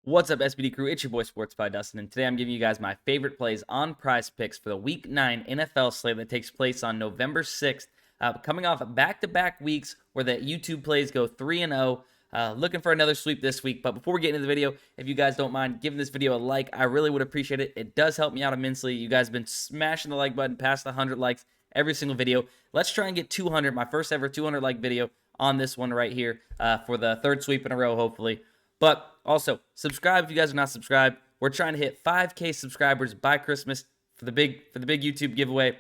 What's up, SBD Crew? It's your boy Sports by Dustin, and today I'm giving you guys my favorite plays on PrizePicks for the Week 9 NFL slate that takes place on November 6th. Coming off back-to-back weeks where the YouTube plays go 3-0. Looking for another sweep this week, but before we get into the video, if you guys don't mind giving this video a like, I really would appreciate it. It does help me out immensely. You guys have been smashing the like button past 100 likes every single video. Let's try and get 200, my first ever 200 like video on this one right here for the third sweep in a row, hopefully. But also, subscribe if you guys are not subscribed. We're trying to hit 5K subscribers by Christmas for the big YouTube giveaway.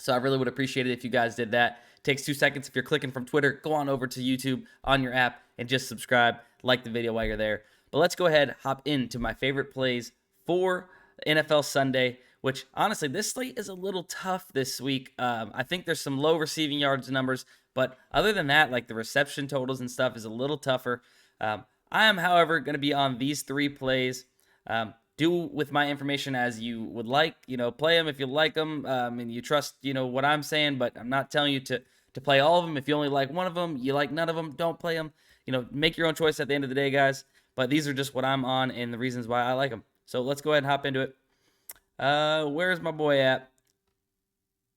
So I really would appreciate it if you guys did that. It takes 2 seconds. If you're clicking from Twitter, go on over to YouTube on your app and just subscribe. Like the video while you're there. But let's go ahead, hop into my favorite plays for NFL Sunday, which honestly, this slate is a little tough this week. I think there's some low receiving yards numbers, but other than that, like the reception totals and stuff is a little tougher. I am, however, going to be on these 3 plays. Do with my information as you would like. Play them if you like them and you trust, what I'm saying, but I'm not telling you to play all of them. If you only like one of them, you like none of them, don't play them. Make your own choice at the end of the day, guys. But these are just what I'm on and the reasons why I like them. So let's go ahead and hop into it. Where's my boy at?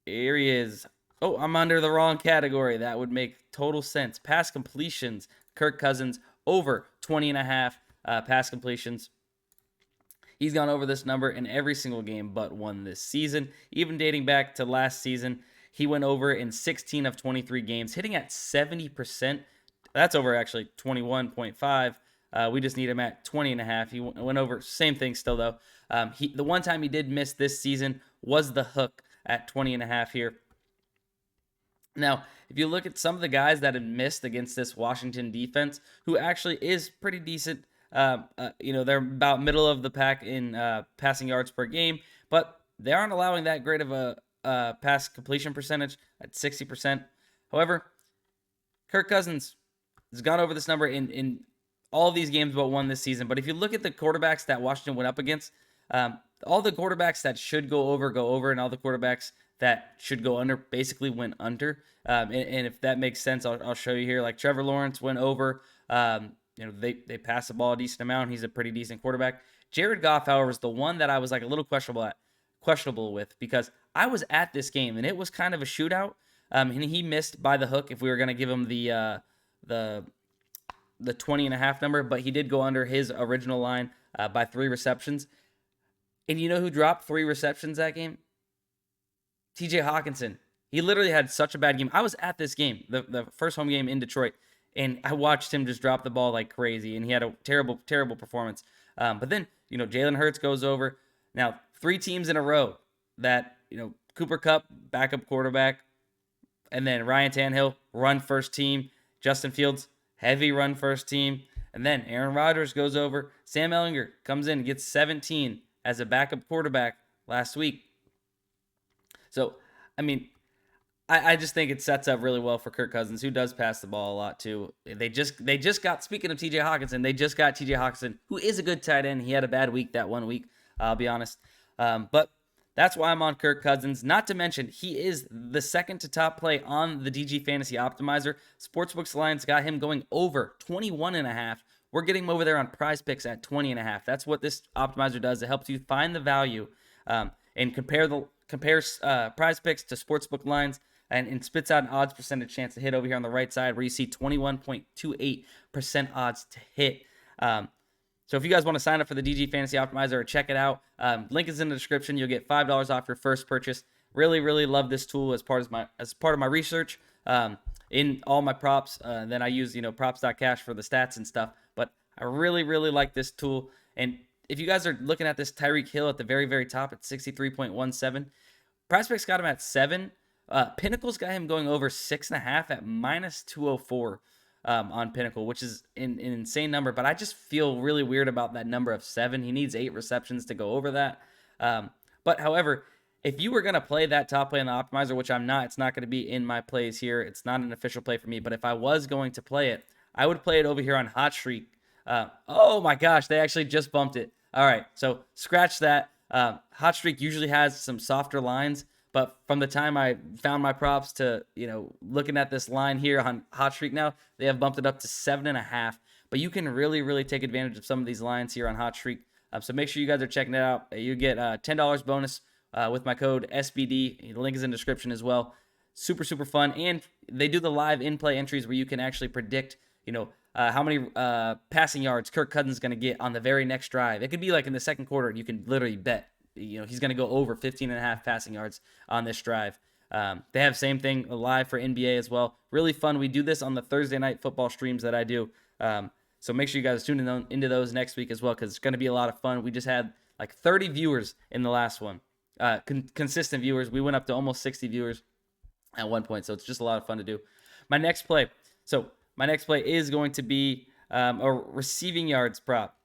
Here he is. Oh, I'm under the wrong category. That would make total sense. Pass completions. Kirk Cousins over 20.5 pass completions. He's gone over this number in every single game but one this season. Even dating back to last season, he went over in 16 of 23 games, hitting at 70%. That's over actually 21.5. We just need him at 20.5. He went over, same thing still though. The one time he did miss this season was the hook at 20.5 here. Now, if you look at some of the guys that have missed against this Washington defense, who actually is pretty decent, they're about middle of the pack in passing yards per game, but they aren't allowing that great of a pass completion percentage at 60%. However, Kirk Cousins has gone over this number in all of these games but one this season. But if you look at the quarterbacks that Washington went up against, all the quarterbacks that should go over, and all the quarterbacks that should go under basically went under. And if that makes sense, I'll show you here. Like Trevor Lawrence went over. They pass the ball a decent amount. He's a pretty decent quarterback. Jared Goff, however, is the one that I was like a little questionable with because I was at this game and it was kind of a shootout. And he missed by the hook if we were going to give him the 20.5 number, but he did go under his original line by 3 receptions. And you know who dropped 3 receptions that game? TJ Hawkinson. He literally had such a bad game. I was at this game, the first home game in Detroit, and I watched him just drop the ball like crazy, and he had a terrible, terrible performance. But then, Jalen Hurts goes over. Now, 3 teams in a row that, Cooper Kupp, backup quarterback, and then Ryan Tannehill, run first team. Justin Fields, heavy run first team. And then Aaron Rodgers goes over. Sam Ehlinger comes in and gets 17 as a backup quarterback last week. So, I just think it sets up really well for Kirk Cousins, who does pass the ball a lot too. They just got, speaking of TJ Hawkinson, they just got TJ Hawkinson, who is a good tight end. He had a bad week that 1 week, I'll be honest. But that's why I'm on Kirk Cousins. Not to mention, he is the second to top play on the DG Fantasy Optimizer. Sportsbooks Alliance got him going over 21.5. We're getting him over there on PrizePicks at 20.5. That's what this optimizer does. It helps you find the value and compare PrizePicks to sportsbook lines and spits out an odds percentage chance to hit over here on the right side where you see 21.28% odds to hit. So if you guys want to sign up for the DG Fantasy Optimizer or check it out, link is in the description. You'll get $5 off your first purchase. Really, really love this tool as part of my research in all my props. Then I use props.cash for the stats and stuff. But I really, really like this tool. And if you guys are looking at this Tyreek Hill at the very, very top at 63.17, PrizePicks got him at 7. Pinnacle's got him going over 6.5 at -204 on Pinnacle, which is an insane number. But I just feel really weird about that number of 7. He needs 8 receptions to go over that. But however, if you were going to play that top play in the optimizer, which I'm not, it's not going to be in my plays here. It's not an official play for me. But if I was going to play it, I would play it over here on Hot Streak. Oh my gosh, they actually just bumped it. All right, so scratch that. Hot Streak usually has some softer lines, but from the time I found my props to, looking at this line here on Hot Streak now, they have bumped it up to 7.5. but you can really take advantage of some of these lines here on Hot Streak. So make sure you guys are checking it out. You get $10 bonus with my code SBD. The link is in the description as well. Super fun. And they do the live in-play entries where you can actually predict, how many passing yards Kirk Cousins is going to get on the very next drive. It could be like in the second quarter, and you can literally bet, he's going to go over 15.5 passing yards on this drive. They have same thing live for NBA as well. Really fun. We do this on the Thursday night football streams that I do. So make sure you guys tune into those next week as well, because it's going to be a lot of fun. We just had like 30 viewers in the last one. Consistent viewers. We went up to almost 60 viewers at one point, so it's just a lot of fun to do. My next play is going to be a receiving yards prop.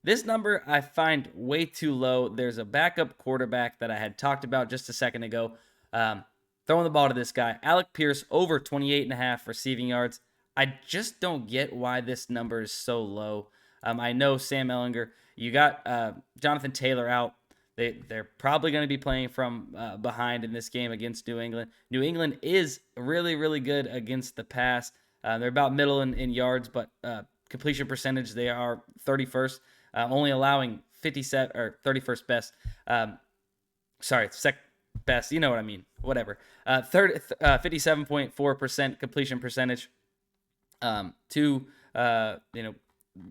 This number I find way too low. There's a backup quarterback that I had talked about just a second ago. Throwing the ball to this guy, Alec Pierce, over 28.5 receiving yards. I just don't get why this number is so low. I know Sam Ehlinger. You got Jonathan Taylor out. They're probably going to be playing from behind in this game against New England. New England is really good against the pass. They're about middle in yards, but completion percentage, they are 31st, only allowing 57 or 31st best. Second best. You know what I mean? Whatever. 57.4% completion percentage. To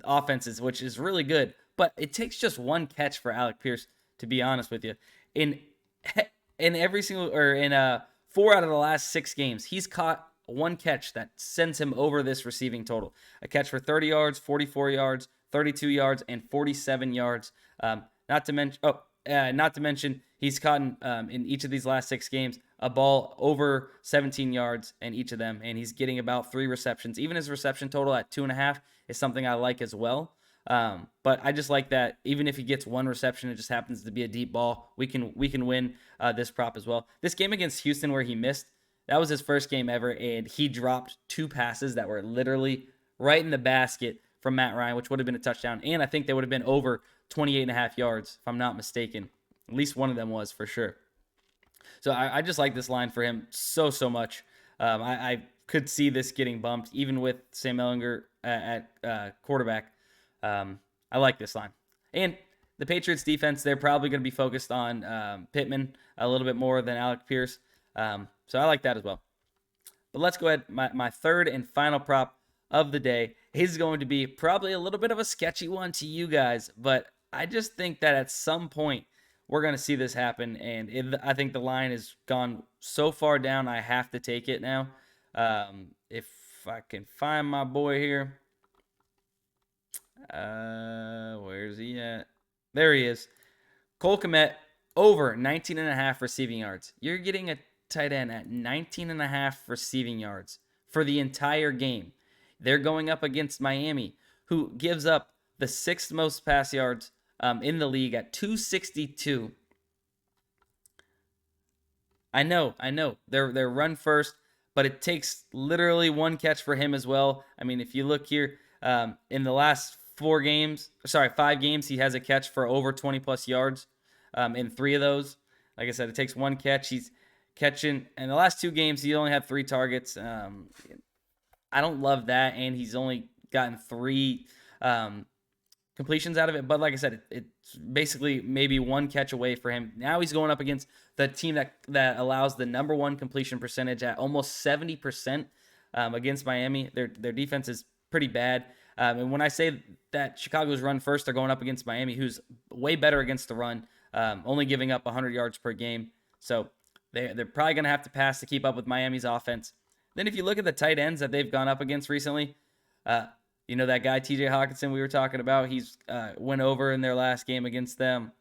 offenses, which is really good, but it takes just one catch for Alec Pierce, to be honest with you. In every single, or in 4 out of the last 6 games, he's caught one catch that sends him over this receiving total. A catch for 30 yards, 44 yards, 32 yards, and 47 yards. Not to mention, he's caught in each of these last 6 games a ball over 17 yards in each of them, and he's getting about 3 receptions. Even his reception total at 2.5 is something I like as well. But I just like that even if he gets 1 reception, it just happens to be a deep ball, we can win this prop as well. This game against Houston where he missed, that was his first game ever, and he dropped 2 passes that were literally right in the basket from Matt Ryan, which would have been a touchdown, and I think they would have been over 28.5 yards, if I'm not mistaken. At least one of them was, for sure. So I just like this line for him so much. I could see this getting bumped, even with Sam Ehlinger at quarterback. I like this line. And the Patriots defense, they're probably going to be focused on Pittman a little bit more than Alec Pierce. So I like that as well. But let's go ahead. My third and final prop of the day is going to be probably a little bit of a sketchy one to you guys, but I just think that at some point we're going to see this happen, and I think the line has gone so far down, I have to take it now. If I can find my boy here. Where's he at? There he is. Cole Kmet, over 19.5 receiving yards. You're getting a tight end at 19.5 receiving yards for the entire game. They're going up against Miami, who gives up the 6th most pass yards in the league at 262. I know. They're run first, but it takes literally 1 catch for him as well. I mean, if you look here, in the last 5 games, he has a catch for over 20 plus yards in 3 of those. Like I said, it takes 1 catch. He's catching, in the last 2 games, he only had 3 targets. I don't love that, and he's only gotten 3 completions out of it. But like I said, it's basically maybe 1 catch away for him. Now he's going up against the team that allows the number 1 completion percentage at almost 70% against Miami. Their defense is pretty bad. And when I say that Chicago's run first, they're going up against Miami, who's way better against the run, only giving up 100 yards per game. So they're probably going to have to pass to keep up with Miami's offense. Then if you look at the tight ends that they've gone up against recently, that guy TJ Hawkinson we were talking about, he's went over in their last game against them.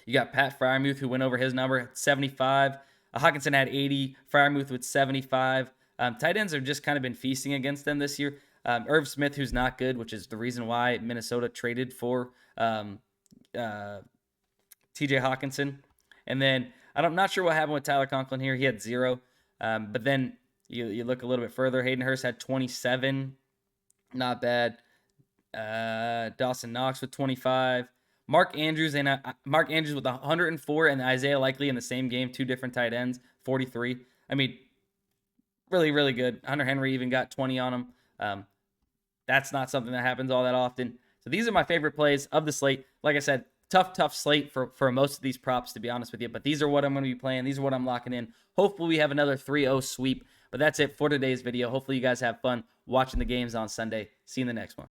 You got Pat Freiermuth, who went over his number, 75. Hawkinson had 80. Freiermuth with 75. Tight ends have just kind of been feasting against them this year. Irv Smith, who's not good, which is the reason why Minnesota traded for TJ Hawkinson. And then I'm not sure what happened with Tyler Conklin here. He had 0. But then you look a little bit further. Hayden Hurst had 27. Not bad. Dawson Knox with 25. Mark Andrews with 104, and Isaiah Likely in the same game, 2 different tight ends, 43. I mean, really good. Hunter Henry even got 20 on him. That's not something that happens all that often. So these are my favorite plays of the slate. Like I said, tough slate for most of these props, to be honest with you. But these are what I'm going to be playing. These are what I'm locking in. Hopefully we have another 3-0 sweep. But that's it for today's video. Hopefully you guys have fun watching the games on Sunday. See you in the next one.